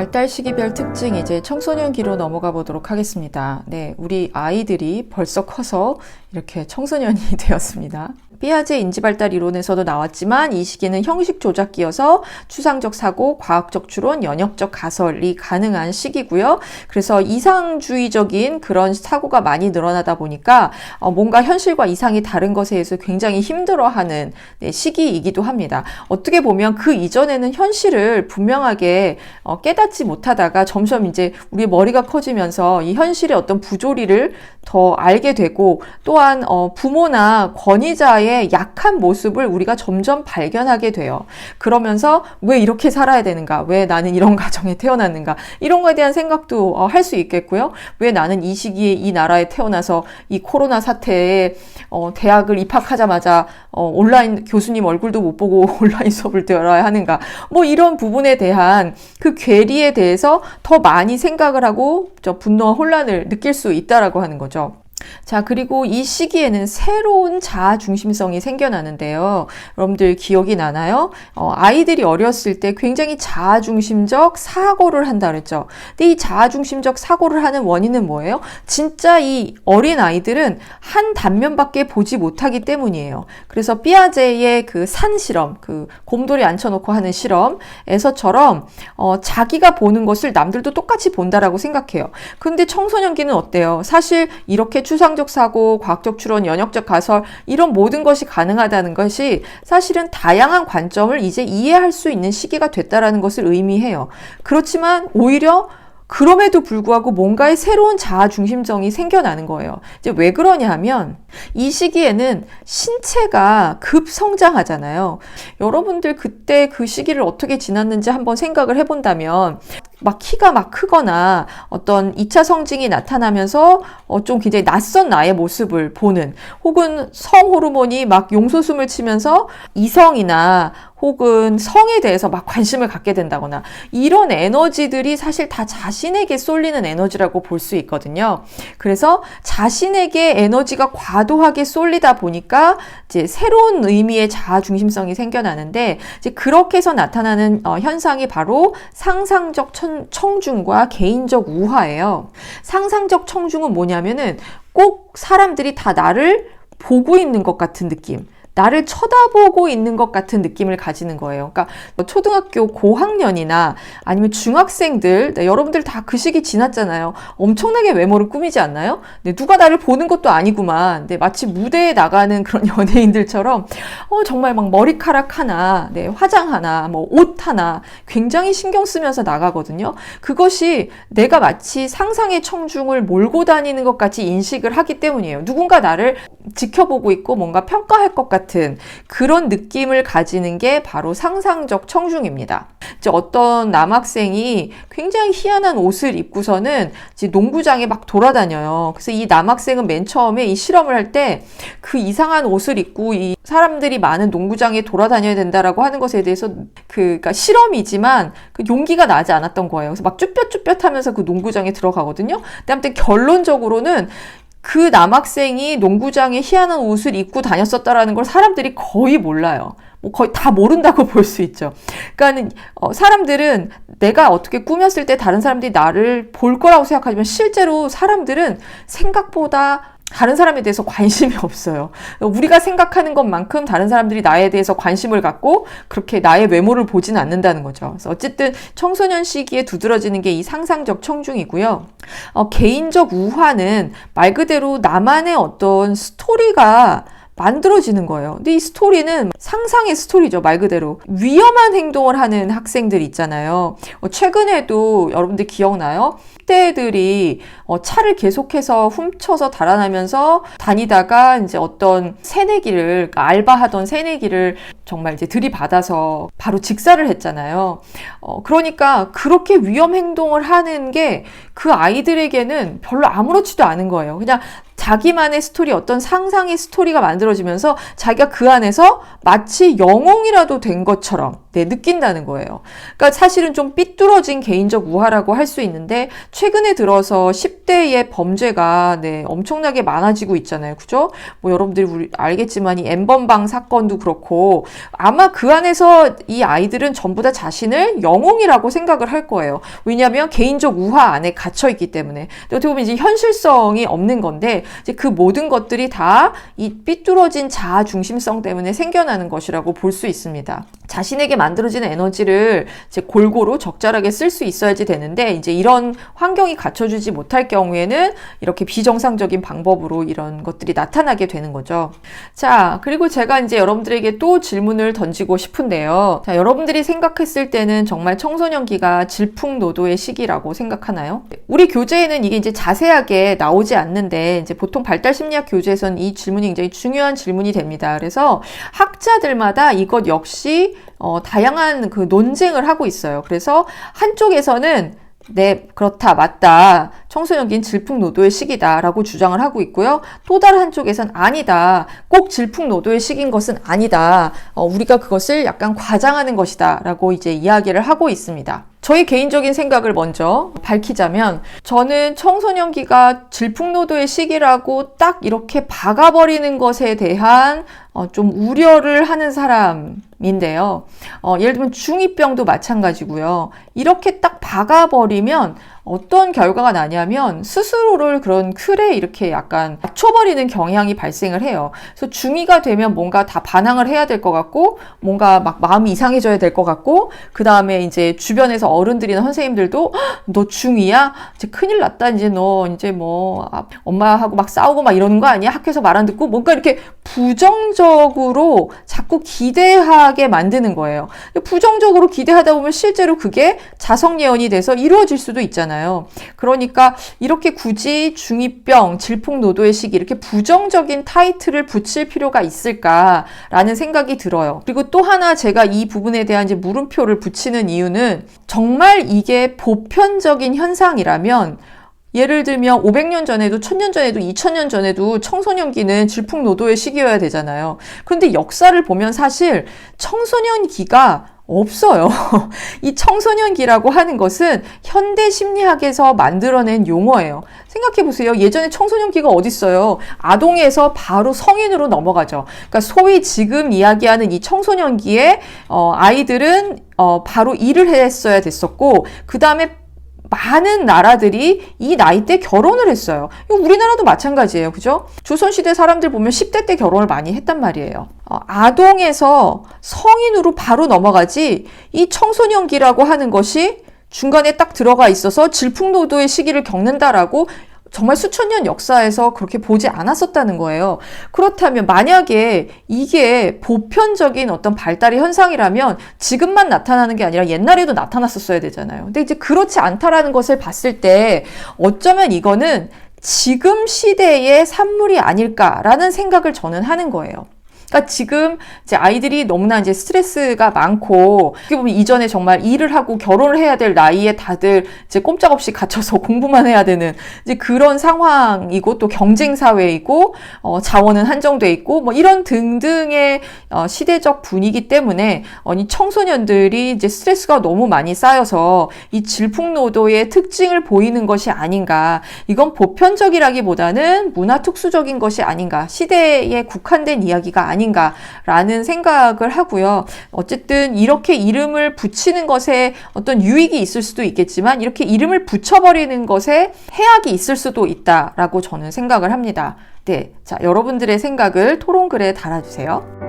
발달 시기별 특징 이제 청소년기로 넘어가 보도록 하겠습니다. 네, 우리 아이들이 벌써 커서 이렇게 청소년이 되었습니다. 피아제 인지발달 이론에서도 나왔지만 이 시기는 형식 조작기여서 추상적 사고, 과학적 추론, 연역적 가설이 가능한 시기고요. 그래서 이상주의적인 그런 사고가 많이 늘어나다 보니까 뭔가 현실과 이상이 다른 것에 대해서 굉장히 힘들어하는 시기이기도 합니다. 어떻게 보면 그 이전에는 현실을 분명하게 깨닫지 못하다가 점점 이제 우리 머리가 커지면서 이 현실의 어떤 부조리를 더 알게 되고 또한 부모나 권위자의 약한 모습을 우리가 점점 발견하게 돼요. 그러면서 왜 이렇게 살아야 되는가? 왜 나는 이런 가정에 태어났는가? 이런 거에 대한 생각도 할 수 있겠고요. 왜 나는 이 시기에 이 나라에 태어나서 이 코로나 사태에 대학을 입학하자마자 온라인 교수님 얼굴도 못 보고 온라인 수업을 들어야 하는가? 뭐 이런 부분에 대한 그 괴리에 대해서 더 많이 생각을 하고 분노와 혼란을 느낄 수 있다라고 하는 거죠. 자, 그리고 이 시기에는 새로운 자아 중심성이 생겨나는데요. 여러분들 기억이 나나요? 아이들이 어렸을 때 굉장히 자아 중심적 사고를 한다 그랬죠. 근데 이 자아 중심적 사고를 하는 원인은 뭐예요? 진짜 이 어린 아이들은 한 단면밖에 보지 못하기 때문이에요. 그래서 피아제의 그 산 실험, 그 곰돌이 앉혀놓고 하는 실험에서처럼 자기가 보는 것을 남들도 똑같이 본다라고 생각해요. 근데 청소년기는 어때요? 사실 이렇게 추상적 사고, 과학적 추론, 연역적 가설 이런 모든 것이 가능하다는 것이 사실은 다양한 관점을 이제 이해할 수 있는 시기가 됐다라는 것을 의미해요. 그렇지만 오히려 그럼에도 불구하고 뭔가의 새로운 자아 중심성이 생겨나는 거예요. 이제 왜 그러냐 하면 이 시기에는 신체가 급성장하잖아요. 여러분들 그때 그 시기를 어떻게 지났는지 한번 생각을 해본다면 막 키가 막 크거나 어떤 2차 성징이 나타나면서 좀 굉장히 낯선 나의 모습을 보는 혹은 성 호르몬이 막 용솟음을 치면서 이성이나 혹은 성에 대해서 막 관심을 갖게 된다거나 이런 에너지들이 사실 다 자신에게 쏠리는 에너지라고 볼 수 있거든요. 그래서 자신에게 에너지가 과도하게 쏠리다 보니까 이제 새로운 의미의 자아 중심성이 생겨나는데 이제 그렇게 해서 나타나는 현상이 바로 상상적 청중과 개인적 우화예요. 상상적 청중은 뭐냐면은 꼭 사람들이 다 나를 보고 있는 것 같은 느낌. 나를 쳐다보고 있는 것 같은 느낌을 가지는 거예요. 그러니까 초등학교 고학년이나 아니면 중학생들, 여러분들 다 그 시기 지났잖아요. 엄청나게 외모를 꾸미지 않나요? 네, 누가 나를 보는 것도 아니구만. 네, 마치 무대에 나가는 그런 연예인들처럼 정말 막 머리카락 하나, 네, 화장 하나, 뭐 옷 하나 굉장히 신경 쓰면서 나가거든요. 그것이 내가 마치 상상의 청중을 몰고 다니는 것 같이 인식을 하기 때문이에요. 누군가 나를 지켜보고 있고 뭔가 평가할 것 같은 그런 느낌을 가지는 게 바로 상상적 청중입니다. 이제 어떤 남학생이 굉장히 희한한 옷을 입고서는 이제 농구장에 막 돌아다녀요. 그래서 이 남학생은 맨 처음에 이 실험을 할 때 그 이상한 옷을 입고 이 사람들이 많은 농구장에 돌아다녀야 된다라고 하는 것에 대해서 그러니까 실험이지만 그 용기가 나지 않았던 거예요. 그래서 막 쭈뼛쭈뼛하면서 그 농구장에 들어가거든요. 근데 아무튼 결론적으로는 그 남학생이 농구장에 희한한 옷을 입고 다녔었다라는 걸 사람들이 거의 몰라요. 뭐 거의 다 모른다고 볼 수 있죠. 그러니까 사람들은 내가 어떻게 꾸몄을 때 다른 사람들이 나를 볼 거라고 생각하지만 실제로 사람들은 생각보다 다른 사람에 대해서 관심이 없어요. 우리가 생각하는 것만큼 다른 사람들이 나에 대해서 관심을 갖고 그렇게 나의 외모를 보지는 않는다는 거죠. 그래서 어쨌든 청소년 시기에 두드러지는 게 이 상상적 청중이고요. 개인적 우화는 말 그대로 나만의 어떤 스토리가 만들어지는 거예요. 근데 이 스토리는 상상의 스토리죠. 말 그대로. 위험한 행동을 하는 학생들 있잖아요. 최근에도 여러분들 기억나요? 학대들이 차를 계속해서 훔쳐서 달아나면서 다니다가 이제 어떤 새내기를, 그러니까 알바하던 새내기를 정말 이제 들이받아서 바로 직사를 했잖아요. 그러니까 그렇게 위험 행동을 하는 게 그 아이들에게는 별로 아무렇지도 않은 거예요. 그냥 자기만의 스토리, 어떤 상상의 스토리가 만들어지면서 자기가 그 안에서 마치 영웅이라도 된 것처럼 느낀다는 거예요. 그러니까 사실은 좀 삐뚤어진 개인적 우화라고 할 수 있는데 최근에 들어서 10대의 범죄가 엄청나게 많아지고 있잖아요. 그죠? 뭐 여러분들이 알겠지만 이 N번방 사건도 그렇고 아마 그 안에서 이 아이들은 전부 다 자신을 영웅이라고 생각을 할 거예요. 왜냐하면 개인적 우화 안에 갇혀 있기 때문에. 어떻게 보면 이제 현실성이 없는 건데 이제 그 모든 것들이 다 이 삐뚤어진 자아 중심성 때문에 생겨나는 것이라고 볼 수 있습니다. 자신에게 만들어지는 에너지를 이제 골고루 적절하게 쓸 수 있어야지 되는데 이제 이런 환경이 갖춰주지 못할 경우에는 이렇게 비정상적인 방법으로 이런 것들이 나타나게 되는 거죠. 자, 그리고 제가 이제 여러분들에게 또 질문을 던지고 싶은데요. 자, 여러분들이 생각했을 때는 정말 청소년기가 질풍노도의 시기라고 생각하나요? 우리 교재에는 이게 이제 자세하게 나오지 않는데 이제 보통 발달심리학 교재에서는 이 질문이 굉장히 중요한 질문이 됩니다. 그래서 학자들마다 이것 역시 다양한 그 논쟁을 하고 있어요. 그래서 한쪽에서는 네, 그렇다, 맞다. 청소년기는 질풍노도의 시기다라고 주장을 하고 있고요. 또 다른 한쪽에선 아니다. 꼭 질풍노도의 시기인 것은 아니다. 우리가 그것을 약간 과장하는 것이다. 라고 이제 이야기를 하고 있습니다. 저희 개인적인 생각을 먼저 밝히자면 저는 청소년기가 질풍노도의 시기라고 딱 이렇게 박아버리는 것에 대한 좀 우려를 하는 사람인데요. 예를 들면 중2병도 마찬가지고요. 이렇게 딱 박아버리면 어떤 결과가 나냐면 스스로를 그런 틀에 이렇게 약간 맞춰버리는 경향이 발생을 해요. 그래서 중2가 되면 뭔가 다 반항을 해야 될 것 같고 뭔가 막 마음이 이상해져야 될 것 같고 그 다음에 이제 주변에서 어른들이나 선생님들도 너 중2야? 이제 큰일 났다. 이제 너 이제 뭐 엄마하고 막 싸우고 막 이러는 거 아니야? 학교에서 말 안 듣고 뭔가 이렇게 부정적으로 자꾸 기대하게 만드는 거예요. 부정적으로 기대하다 보면 실제로 그게 자성예언이 돼서 이루어질 수도 있잖아요. 그러니까 이렇게 굳이 중2병, 질풍노도의 시기 이렇게 부정적인 타이틀을 붙일 필요가 있을까라는 생각이 들어요. 그리고 또 하나 제가 이 부분에 대한 이제 물음표를 붙이는 이유는 정말 이게 보편적인 현상이라면 예를 들면 500년 전에도 1000년 전에도 2000년 전에도 청소년기는 질풍노도의 시기여야 되잖아요. 그런데 역사를 보면 사실 청소년기가 없어요. 이 청소년기라고 하는 것은 현대 심리학에서 만들어낸 용어예요. 생각해보세요. 예전에 청소년기가 어딨어요? 아동에서 바로 성인으로 넘어가죠. 그러니까 소위 지금 이야기하는 이 청소년기에 아이들은 바로 일을 했어야 됐었고 그 다음에 많은 나라들이 이 나이 때 결혼을 했어요. 우리나라도 마찬가지예요. 그죠? 조선시대 사람들 보면 10대 때 결혼을 많이 했단 말이에요. 아동에서 성인으로 바로 넘어가지 이 청소년기라고 하는 것이 중간에 딱 들어가 있어서 질풍노도의 시기를 겪는다라고 정말 수천 년 역사에서 그렇게 보지 않았었다는 거예요. 그렇다면 만약에 이게 보편적인 어떤 발달의 현상이라면 지금만 나타나는 게 아니라 옛날에도 나타났었어야 되잖아요. 근데 이제 그렇지 않다라는 것을 봤을 때 어쩌면 이거는 지금 시대의 산물이 아닐까라는 생각을 저는 하는 거예요. 그러니까 지금 이제 아이들이 너무나 이제 스트레스가 많고 어떻게 보면 이전에 정말 일을 하고 결혼을 해야 될 나이에 다들 이제 꼼짝없이 갇혀서 공부만 해야 되는 이제 그런 상황이고 또 경쟁 사회이고 자원은 한정돼 있고 뭐 이런 등등의 시대적 분위기 때문에 이 청소년들이 이제 스트레스가 너무 많이 쌓여서 이 질풍노도의 특징을 보이는 것이 아닌가. 이건 보편적이라기보다는 문화 특수적인 것이 아닌가. 시대에 국한된 이야기가 아닌가라는 생각을 하고요. 어쨌든 이렇게 이름을 붙이는 것에 어떤 유익이 있을 수도 있겠지만 이렇게 이름을 붙여버리는 것에 해악이 있을 수도 있다라고 저는 생각을 합니다. 네, 자, 여러분들의 생각을 토론글에 달아주세요.